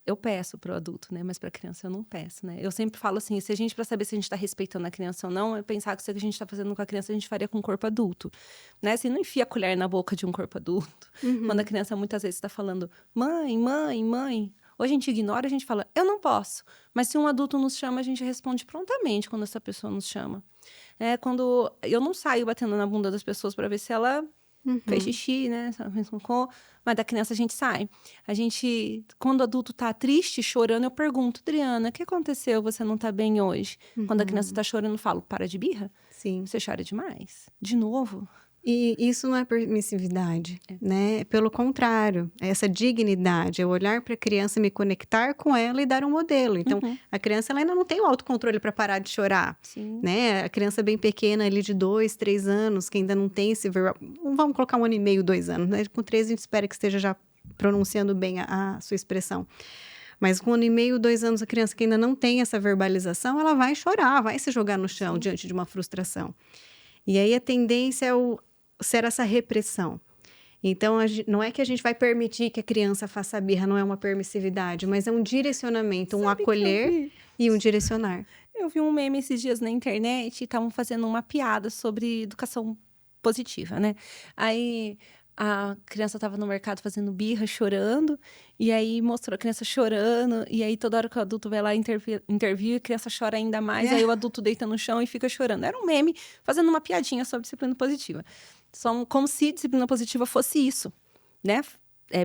Eu peço para o adulto, né? Mas para a criança eu não peço, né? Eu sempre falo assim, se a gente, para saber se a gente está respeitando a criança ou não, é pensar que o que a gente está fazendo com a criança, a gente faria com o corpo adulto, né? Você não enfia a colher na boca de um corpo adulto. Quando a criança muitas vezes está falando, mãe, mãe, mãe. Ou a gente ignora, a gente fala, eu não posso. Mas se um adulto nos chama, a gente responde prontamente quando essa pessoa nos chama. Quando eu não saio batendo na bunda das pessoas para ver se ela... fez xixi, né? Mas da criança a gente sai. Quando o adulto tá triste, chorando, eu pergunto, Adriana, o que aconteceu? Você não tá bem hoje? Quando a criança tá chorando, eu falo, para de birra. Sim. Você chora demais. De novo? E isso não é permissividade, né? Pelo contrário, é essa dignidade, é olhar para a criança, me conectar com ela e dar um modelo. Então, a criança ela ainda não tem o autocontrole para parar de chorar, Sim. né? A criança bem pequena ali de 2, 3 anos, que ainda não tem esse verbal, vamos colocar 1 ano e meio, 2 anos, né? Com 3 a gente espera que esteja já pronunciando bem a sua expressão. Mas com 1 ano e meio, 2 anos, a criança que ainda não tem essa verbalização, ela vai chorar, vai se jogar no chão diante de uma frustração. E aí a tendência é ser essa repressão. Então, não é que a gente vai permitir que a criança faça birra, não é uma permissividade, mas é um direcionamento, um acolher e um direcionar. Eu vi um meme esses dias na internet e estavam fazendo uma piada sobre educação positiva, né? Aí a criança estava no mercado fazendo birra, chorando, e aí mostrou a criança chorando, e aí toda hora que o adulto vai lá intervir, a criança chora ainda mais, aí o adulto deita no chão e fica chorando. Era um meme fazendo uma piadinha sobre disciplina positiva. Como se disciplina positiva fosse isso, né?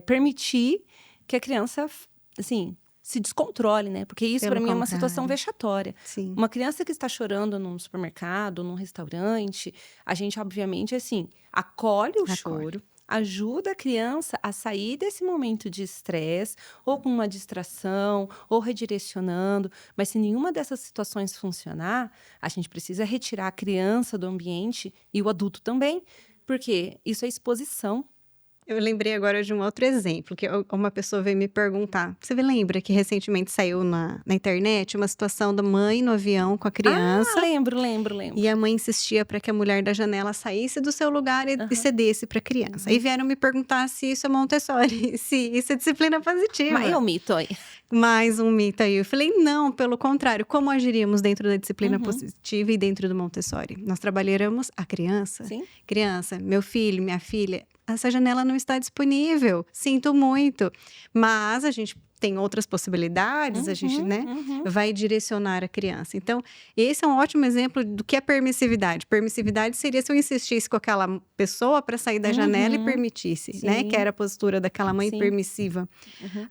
Permitir que a criança, assim, se descontrole, né? Porque isso, para mim, é uma situação vexatória. Sim. Uma criança que está chorando num supermercado, num restaurante, a gente, obviamente, assim, acolhe o choro, ajuda a criança a sair desse momento de estresse, ou com uma distração, ou redirecionando. Mas se nenhuma dessas situações funcionar, a gente precisa retirar a criança do ambiente e o adulto também, porque isso é exposição. Eu lembrei agora de um outro exemplo, que uma pessoa veio me perguntar. Você lembra que recentemente saiu na internet uma situação da mãe no avião com a criança? Ah, lembro. E a mãe insistia para que a mulher da janela saísse do seu lugar e cedesse para a criança. Aí vieram me perguntar se isso é Montessori, se isso é disciplina positiva. Mas é um mito aí. Mais um mito aí. Eu falei, não, pelo contrário. Como agiríamos dentro da disciplina positiva e dentro do Montessori? Nós trabalhamos a criança. Sim. Criança, meu filho, minha filha, essa janela não está disponível. Sinto muito. Mas a gente tem outras possibilidades, a gente, né, vai direcionar a criança. Então, esse é um ótimo exemplo do que é permissividade. Permissividade seria se eu insistisse com aquela pessoa para sair da janela e permitisse, né? Que era a postura daquela mãe permissiva.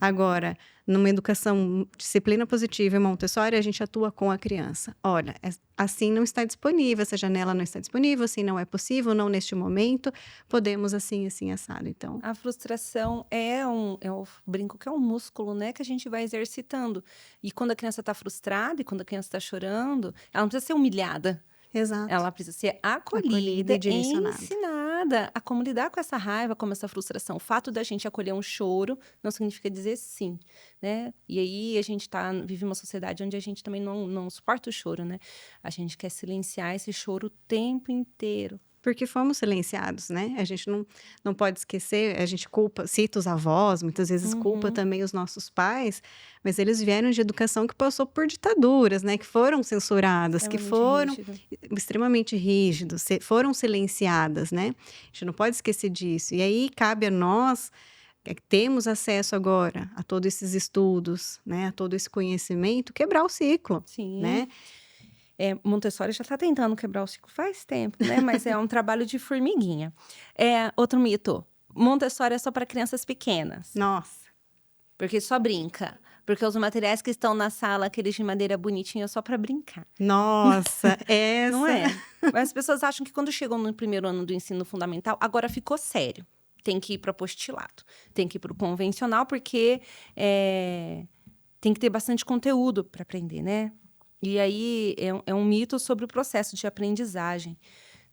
Agora, numa educação disciplina positiva e Montessori, a gente atua com a criança. Olha, assim não está disponível, essa janela não está disponível, assim não é possível, não neste momento, podemos assim, assim, assado. Então, a frustração eu brinco que é um músculo, né, que a gente vai exercitando. E quando a criança está frustrada e quando a criança está chorando, ela não precisa ser humilhada. exato. Ela precisa ser acolhida e e direcionada. ensinada a como lidar com essa raiva, com essa frustração. O fato da gente acolher um choro não significa dizer sim, né? E aí a gente vive uma sociedade onde a gente também não suporta o choro, né? A gente quer silenciar esse choro o tempo inteiro. Porque fomos silenciados, né? A gente não pode esquecer, a gente cita os avós, muitas vezes culpa também os nossos pais, mas eles vieram de educação que passou por ditaduras, né? Que foram censuradas, que foram extremamente rígidos, foram silenciadas, né? A gente não pode esquecer disso. E aí cabe a nós, que temos acesso agora a todos esses estudos, né? A todo esse conhecimento, quebrar o ciclo, Sim. né? Montessori já está tentando quebrar o ciclo faz tempo, né? Mas é um trabalho de formiguinha. Outro mito. Montessori é só para crianças pequenas. Nossa. Porque só brinca. Porque os materiais que estão na sala, aqueles de madeira bonitinha, é só para brincar. Nossa, essa... Não é? Mas as pessoas acham que quando chegam no primeiro ano do ensino fundamental, agora ficou sério. Tem que ir para apostilado. Tem que ir para o convencional, porque tem que ter bastante conteúdo para aprender, né? E aí é um mito sobre o processo de aprendizagem,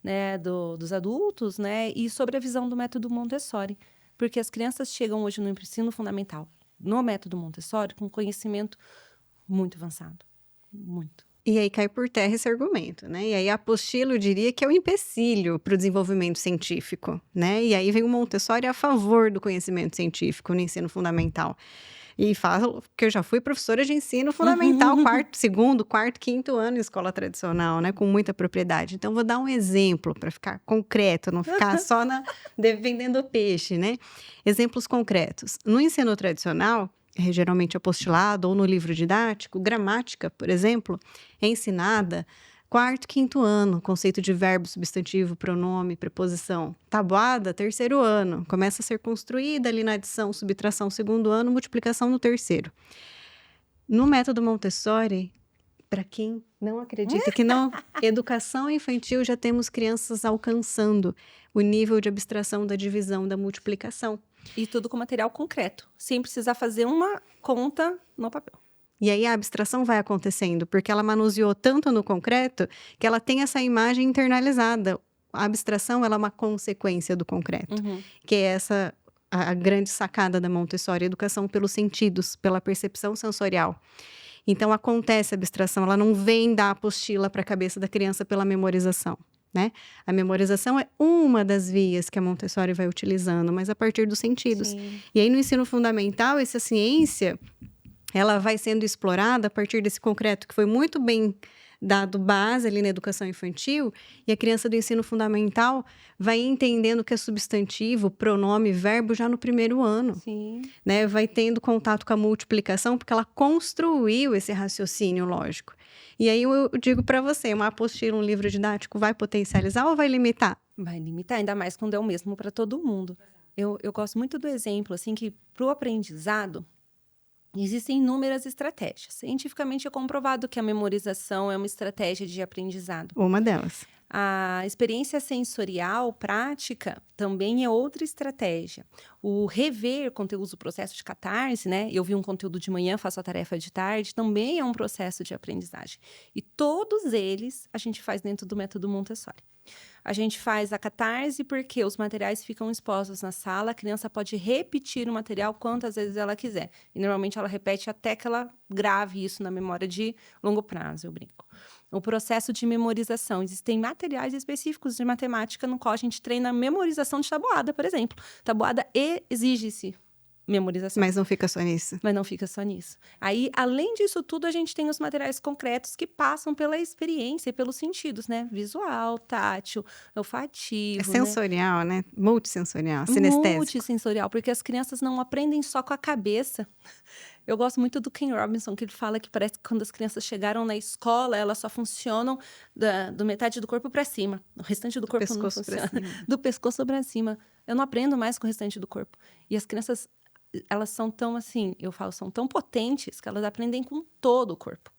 né, dos adultos, né, e sobre a visão do método Montessori. Porque as crianças chegam hoje no ensino fundamental, no método Montessori, com conhecimento muito avançado. Muito. E aí cai por terra esse argumento, né? E aí a apostila, eu diria que é um empecilho para o desenvolvimento científico, né? E aí vem o Montessori a favor do conhecimento científico no ensino fundamental. E falo que eu já fui professora de ensino fundamental, segundo, quarto, quinto ano em escola tradicional, né? Com muita propriedade. Então, vou dar um exemplo para ficar concreto, não ficar só vendendo peixe, né? Exemplos concretos. No ensino tradicional, geralmente apostilado ou no livro didático, gramática, por exemplo, é ensinada quarto, quinto ano, conceito de verbo, substantivo, pronome, preposição. Tabuada, terceiro ano, começa a ser construída ali na adição, subtração, segundo ano, multiplicação no terceiro. No método Montessori, para quem não acredita que não, educação infantil já temos crianças alcançando o nível de abstração da divisão, da multiplicação. E tudo com material concreto, sem precisar fazer uma conta no papel. E aí a abstração vai acontecendo, porque ela manuseou tanto no concreto que ela tem essa imagem internalizada. A abstração, ela é uma consequência do concreto, que é essa a grande sacada da Montessori, educação pelos sentidos, pela percepção sensorial. Então, acontece a abstração, ela não vem da apostila para a cabeça da criança pela memorização, né? A memorização é uma das vias que a Montessori vai utilizando, mas a partir dos sentidos. Sim. E aí, no ensino fundamental, essa ciência, ela vai sendo explorada a partir desse concreto que foi muito bem dado base ali na educação infantil, e a criança do ensino fundamental vai entendendo que é substantivo, pronome, verbo já no primeiro ano. Sim. Né? Vai tendo contato com a multiplicação, porque ela construiu esse raciocínio lógico. E aí eu digo para você, uma apostila, um livro didático vai potencializar ou vai limitar? Vai limitar, ainda mais quando é o mesmo para todo mundo. Eu gosto muito do exemplo, assim, que para o aprendizado, existem inúmeras estratégias. Cientificamente é comprovado que a memorização é uma estratégia de aprendizado. Uma delas. A experiência sensorial prática também é outra estratégia. O rever conteúdos do processo de catarse, né? Eu vi um conteúdo de manhã, faço a tarefa de tarde, também é um processo de aprendizagem. E todos eles a gente faz dentro do método Montessori. A gente faz a catarse porque os materiais ficam expostos na sala, a criança pode repetir o material quantas vezes ela quiser. E normalmente ela repete até que ela grave isso na memória de longo prazo, eu brinco. O processo de memorização. Existem materiais específicos de matemática no qual a gente treina a memorização de tabuada, por exemplo. Tabuada exige-se memorização. Mas não fica só nisso. Mas não fica só nisso. Aí, além disso tudo, a gente tem os materiais concretos que passam pela experiência e pelos sentidos, né? Visual, tátil, olfativo. É sensorial, né? Multissensorial, sinestésico. Multissensorial, porque as crianças não aprendem só com a cabeça. Eu gosto muito do Ken Robinson, que ele fala que parece que quando as crianças chegaram na escola, elas só funcionam do metade do corpo para cima. O restante do corpo não funciona. Do pescoço para cima. Eu não aprendo mais com o restante do corpo. E as crianças, elas são tão assim, eu falo, são tão potentes que elas aprendem com todo o corpo.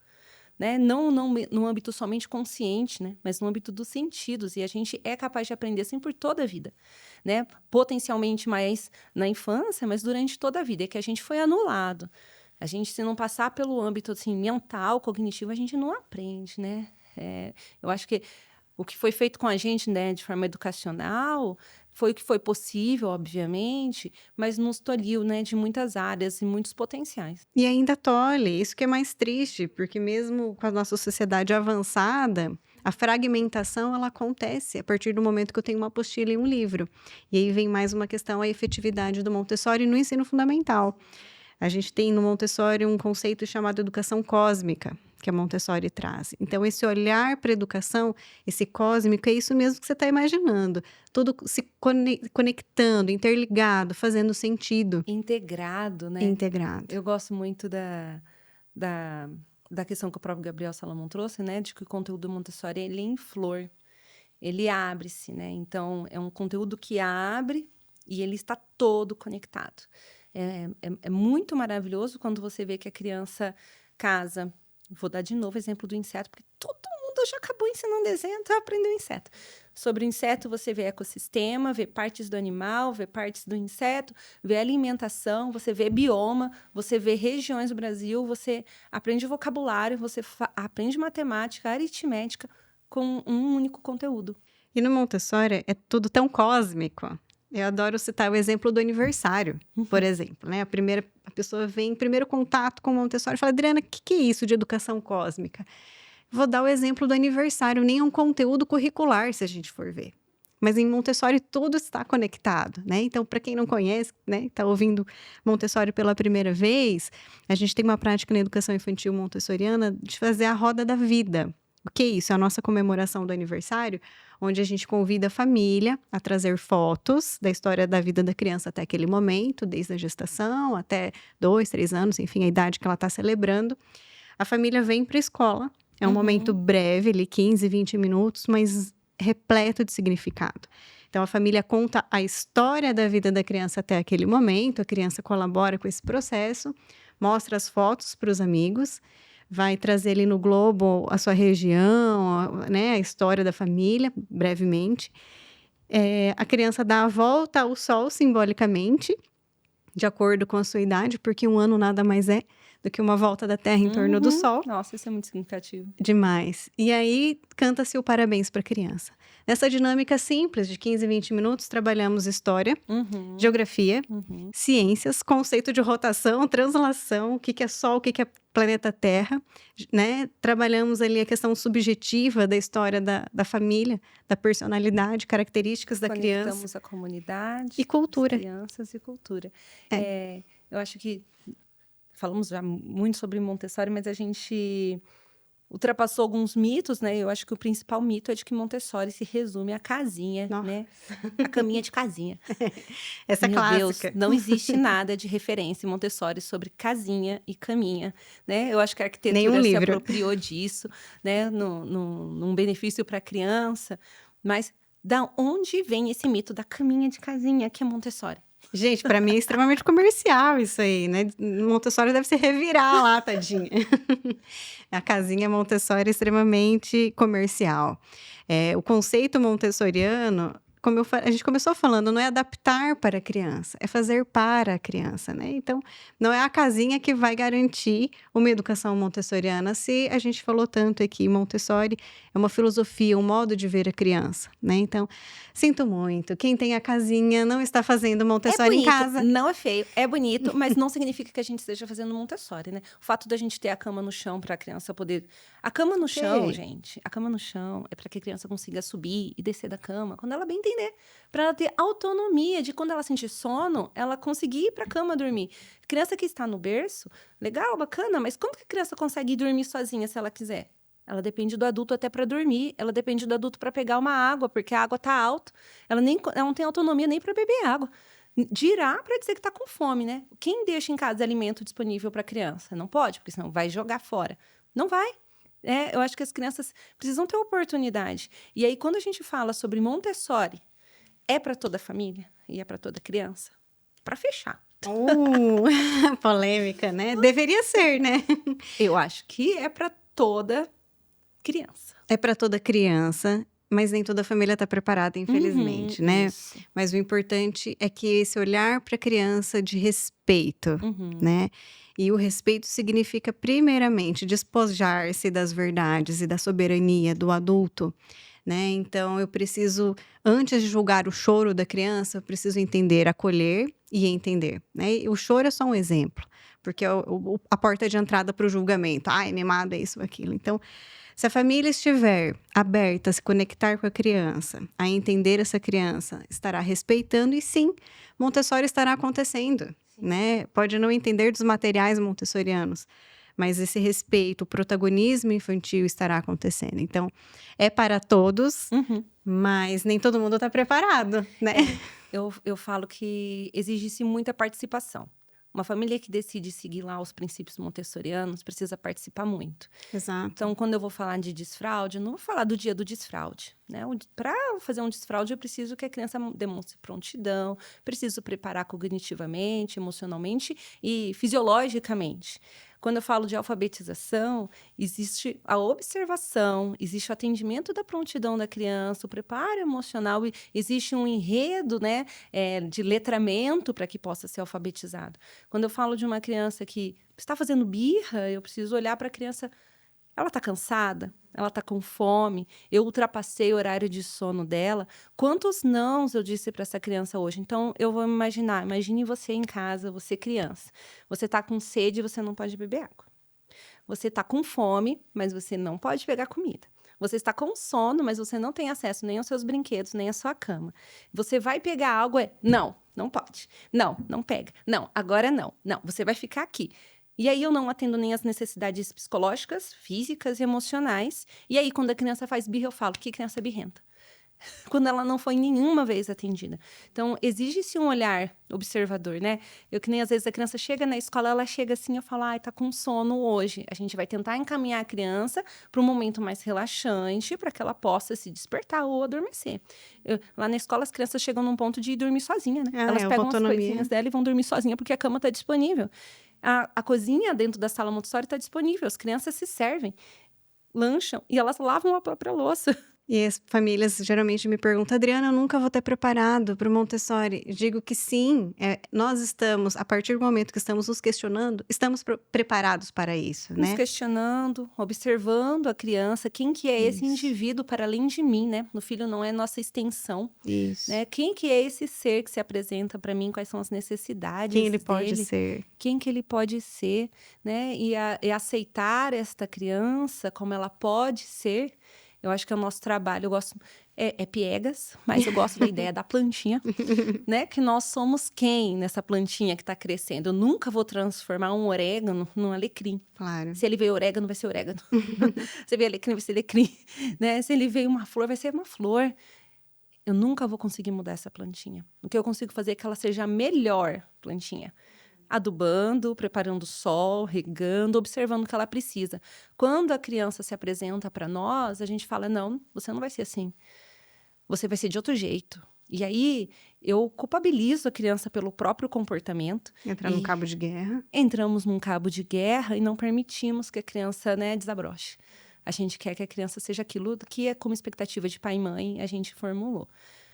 Né? Não no âmbito somente consciente, né? Mas no âmbito dos sentidos. E a gente é capaz de aprender assim por toda a vida. Né? Potencialmente mais na infância, mas durante toda a vida. É que a gente foi anulado. A gente, se não passar pelo âmbito assim, mental, cognitivo, a gente não aprende. Né? Eu acho que o que foi feito com a gente, né, de forma educacional, foi o que foi possível, obviamente, mas nos tolhiu, né, de muitas áreas e muitos potenciais. E ainda tolhe, isso que é mais triste, porque mesmo com a nossa sociedade avançada, a fragmentação, ela acontece a partir do momento que eu tenho uma apostila e um livro. E aí vem mais uma questão, a efetividade do Montessori no ensino fundamental. A gente tem no Montessori um conceito chamado educação cósmica, que a Montessori traz. Então, esse olhar para a educação, esse cósmico, é isso mesmo que você está imaginando. Tudo se conectando, interligado, fazendo sentido. Integrado, né? Integrado. Eu gosto muito da questão que o próprio Gabriel Salomão trouxe, né? De que o conteúdo do Montessori, ele é em flor. Ele abre-se, né? Então, é um conteúdo que abre e ele está todo conectado. É muito maravilhoso quando você vê que a criança casa. Vou dar de novo o exemplo do inseto, porque todo mundo já acabou ensinando desenho, então aprendeu inseto. Sobre o inseto, você vê ecossistema, vê partes do animal, vê partes do inseto, vê alimentação, você vê bioma, você vê regiões do Brasil, você aprende vocabulário, você aprende matemática, aritmética com um único conteúdo. E no Montessori é tudo tão cósmico. Eu adoro citar o exemplo do aniversário, por exemplo, né? A pessoa vem em primeiro contato com o Montessori e fala, Adriana, o que é isso de educação cósmica? Vou dar o exemplo do aniversário, nem é um conteúdo curricular, se a gente for ver. Mas em Montessori tudo está conectado, né? Então, para quem não conhece, né, está ouvindo Montessori pela primeira vez, a gente tem uma prática na educação infantil montessoriana de fazer a roda da vida. O que é isso? É a nossa comemoração do aniversário, onde a gente convida a família a trazer fotos da história da vida da criança até aquele momento, desde a gestação até 2, 3 anos, enfim, a idade que ela está celebrando. A família vem para a escola, é um momento breve, ali 15, 20 minutos, mas repleto de significado. Então, a família conta a história da vida da criança até aquele momento, a criança colabora com esse processo, mostra as fotos para os amigos, vai trazer ali no globo a sua região, né, a história da família, brevemente. A criança dá a volta ao sol simbolicamente, de acordo com a sua idade, porque um ano nada mais é do que uma volta da Terra em torno do Sol. Nossa, isso é muito significativo. Demais. E aí, canta-se o parabéns para a criança. Nessa dinâmica simples de 15, 20 minutos, trabalhamos história, geografia, ciências, conceito de rotação, translação, o que é Sol, o que é planeta Terra, né? Trabalhamos ali a questão subjetiva da história da família, da personalidade, características da criança. Conectamos a comunidade, e cultura. as crianças e cultura. Eu acho que falamos já muito sobre Montessori, mas a gente ultrapassou alguns mitos, né? Eu acho que o principal mito é de que Montessori se resume à casinha, né? A caminha de casinha. Essa é Meu clássica. Deus, não existe nada de referência em Montessori sobre casinha e caminha, né? Eu acho que a arquitetura se apropriou disso, né? Num benefício para a criança. Mas da onde vem esse mito da caminha de casinha que é Montessori? Gente, para mim é extremamente comercial isso aí, né? Montessori deve se revirar lá, tadinha. A casinha Montessori é extremamente comercial. O conceito montessoriano, como a gente começou falando, não é adaptar para a criança, é fazer para a criança, né? Então, não é a casinha que vai garantir uma educação montessoriana. Se a gente falou tanto aqui, Montessori é uma filosofia, um modo de ver a criança, né? Então, sinto muito, quem tem a casinha não está fazendo Montessori em casa. Não é feio, é bonito, mas não significa que a gente esteja fazendo Montessori, né? O fato da gente ter a cama no chão para a criança poder... A cama no chão, gente, a cama no chão é para que a criança consiga subir e descer da cama quando ela bem entender. Para ela ter autonomia de quando ela sentir sono, ela conseguir ir para a cama dormir. Criança que está no berço, legal, bacana, mas como que a criança consegue ir dormir sozinha se ela quiser? Ela depende do adulto até para dormir, ela depende do adulto para pegar uma água, porque a água está alta. Ela não tem autonomia nem para beber água. Dirá para dizer que está com fome, né? Quem deixa em casa alimento disponível para a criança? Não pode, porque senão vai jogar fora. Não vai. Eu acho que as crianças precisam ter oportunidade. E aí, quando a gente fala sobre Montessori, é para toda a família e é para toda criança? Para fechar. Polêmica, né? Deveria ser, né? Eu acho que é para toda criança. É para toda criança, mas nem toda família está preparada, infelizmente, né? Isso. Mas o importante é que esse olhar para a criança de respeito, né? E o respeito significa, primeiramente, despojar-se das verdades e da soberania do adulto, né? Então, eu preciso, antes de julgar o choro da criança, eu preciso entender, acolher e entender, né? E o choro é só um exemplo, porque é a porta de entrada para o julgamento. Ai, mimado é isso, aquilo. Então, se a família estiver aberta a se conectar com a criança, a entender essa criança, estará respeitando e sim, Montessori estará acontecendo, né? Pode não entender dos materiais montessorianos, mas esse respeito, o protagonismo infantil estará acontecendo. Então, é para todos, mas nem todo mundo está preparado, né? Eu falo que exige-se muita participação. Uma família que decide seguir lá os princípios montessorianos precisa participar muito. Exato. Então, quando eu vou falar de desfraude, eu não vou falar do dia do desfraude, né? Para fazer um desfraude, eu preciso que a criança demonstre prontidão, preciso preparar cognitivamente, emocionalmente e fisiologicamente. Quando eu falo de alfabetização, existe a observação, existe o atendimento da prontidão da criança, o preparo emocional, existe um enredo, né, de letramento para que possa ser alfabetizado. Quando eu falo de uma criança que está fazendo birra, eu preciso olhar para a criança. Ela está cansada? Ela está com fome? Eu ultrapassei o horário de sono dela? Quantos nãos eu disse para essa criança hoje? Então, eu vou imaginar. Imagine você em casa, você criança. Você está com sede e você não pode beber água. Você está com fome, mas você não pode pegar comida. Você está com sono, mas você não tem acesso nem aos seus brinquedos, nem à sua cama. Você vai pegar água? Não, não pode. Não, não pega. Não, agora não. Não, você vai ficar aqui. E aí eu não atendo nem as necessidades psicológicas, físicas e emocionais. E aí, quando a criança faz birra, eu falo, que criança birrenta? Quando ela não foi nenhuma vez atendida. Então, exige-se um olhar observador, né? Eu que nem às vezes a criança chega na escola, ela chega assim, eu falo, ai, tá com sono hoje. A gente vai tentar encaminhar a criança para um momento mais relaxante, para que ela possa se despertar ou adormecer. Lá na escola, as crianças chegam num ponto de ir dormir sozinha, né? Elas pegam as coisinhas dela e vão dormir sozinha, porque a cama tá disponível. A cozinha dentro da sala Montessori está disponível, as crianças se servem, lancham e elas lavam a própria louça. E as famílias geralmente me perguntam: Adriana, eu nunca vou ter preparado para o Montessori. Eu digo que sim, nós estamos, a partir do momento que estamos nos questionando, estamos preparados para isso, Nos né? questionando, observando a criança, quem que é esse Isso. indivíduo para além de mim, né? O filho não é nossa extensão, Isso. né? Quem que é esse ser que se apresenta para mim? Quais são as necessidades Quem ele dele? pode ser. Quem que ele pode ser, né? E aceitar esta criança como ela pode ser. Eu acho que é o nosso trabalho. Eu gosto, é piegas, mas eu gosto da ideia da plantinha, né? Que nós somos quem nessa plantinha que está crescendo. Eu nunca vou transformar um orégano num alecrim. Claro. Se ele veio orégano, vai ser orégano. Se veio alecrim, vai ser alecrim, né? Se ele veio uma flor, vai ser uma flor. Eu nunca vou conseguir mudar essa plantinha. O que eu consigo fazer é que ela seja a melhor plantinha. Adubando, preparando o sol, regando, observando o que ela precisa. Quando a criança se apresenta para nós, a gente fala, não, você não vai ser assim. Você vai ser de outro jeito. E aí, eu culpabilizo a criança pelo próprio comportamento. Entrar num cabo de guerra. Entramos num cabo de guerra e não permitimos que a criança, né, desabroche. A gente quer que a criança seja aquilo que é como expectativa de pai e mãe, a gente formulou.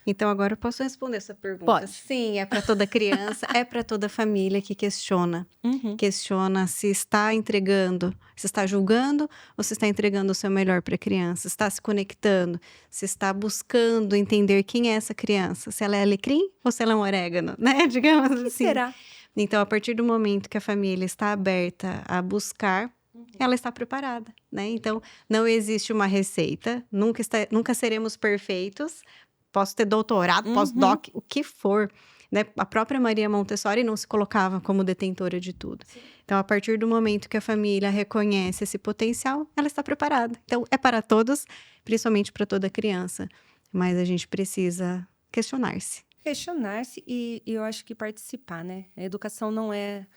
Então, agora eu posso responder essa pergunta. Pode. Sim, é para toda criança, é para toda família que questiona. Uhum. Questiona se está entregando, se está julgando ou se está entregando o seu melhor para a criança. Se está se conectando, se está buscando entender quem é essa criança. Se ela é alecrim ou se ela é um orégano, né? Digamos O que assim. será? Então, a partir do momento que a família está aberta a buscar, ela está preparada, né? Então, não existe uma receita, nunca seremos perfeitos. Posso ter doutorado, pós-doc, o que for, né? A própria Maria Montessori não se colocava como detentora de tudo. Sim. Então, a partir do momento que a família reconhece esse potencial, ela está preparada. Então, é para todos, principalmente para toda criança. Mas a gente precisa questionar-se. Questionar-se e eu acho que participar, né? A educação não é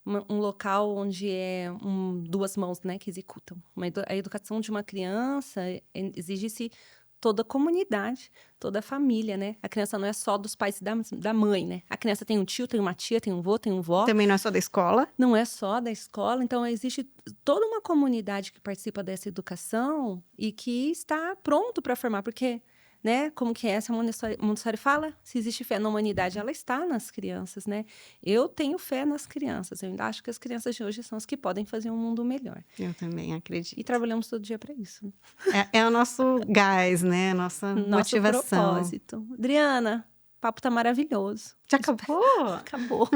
um local onde duas mãos, né, que executam. A educação de uma criança exige-se toda a comunidade, toda a família, né? A criança não é só dos pais e da mãe, né? A criança tem um tio, tem uma tia, tem um vô, tem um vó. Também não é só da escola. Não é só da escola, então existe toda uma comunidade que participa dessa educação e que está pronto para formar, porque, né, como que é essa Montessori fala, se existe fé na humanidade, ela está nas crianças, né? Eu tenho fé nas crianças, eu ainda acho que as crianças de hoje são as que podem fazer um mundo melhor. Eu também acredito. E trabalhamos todo dia para isso. É o nosso gás, né? A nossa motivação. Propósito. Adriana, o papo tá maravilhoso. Já acabou? Acabou.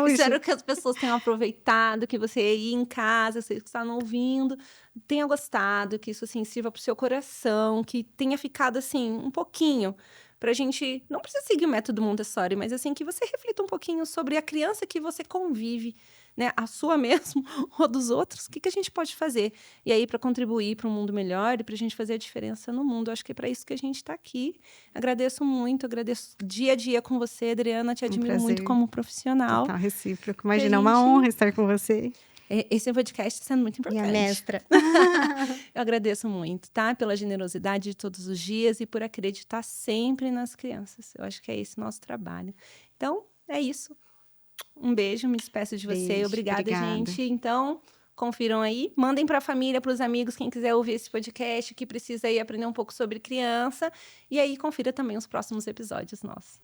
Espero que as pessoas tenham aproveitado, que você aí em casa, você que está ouvindo, tenha gostado, que isso assim sirva para o seu coração, que tenha ficado assim um pouquinho pra gente, não precisa seguir o método Montessori, mas assim que você reflita um pouquinho sobre a criança que você convive, né, a sua mesmo ou dos outros, o que a gente pode fazer? E aí para contribuir para um mundo melhor e para a gente fazer a diferença no mundo. Acho que é para isso que a gente está aqui. Agradeço muito, agradeço dia a dia com você, Adriana, te admiro muito como profissional. Total, recíproco. Imagina, é uma honra estar com você. Esse podcast está sendo muito importante. E a mestra. Eu agradeço muito, tá? Pela generosidade de todos os dias e por acreditar sempre nas crianças. Eu acho que é esse o nosso trabalho. Então, é isso. Um beijo, me despeço de você. Obrigada, gente. Então, confiram aí. Mandem para a família, para os amigos, quem quiser ouvir esse podcast, que precisa aí aprender um pouco sobre criança. E aí, confira também os próximos episódios nossos.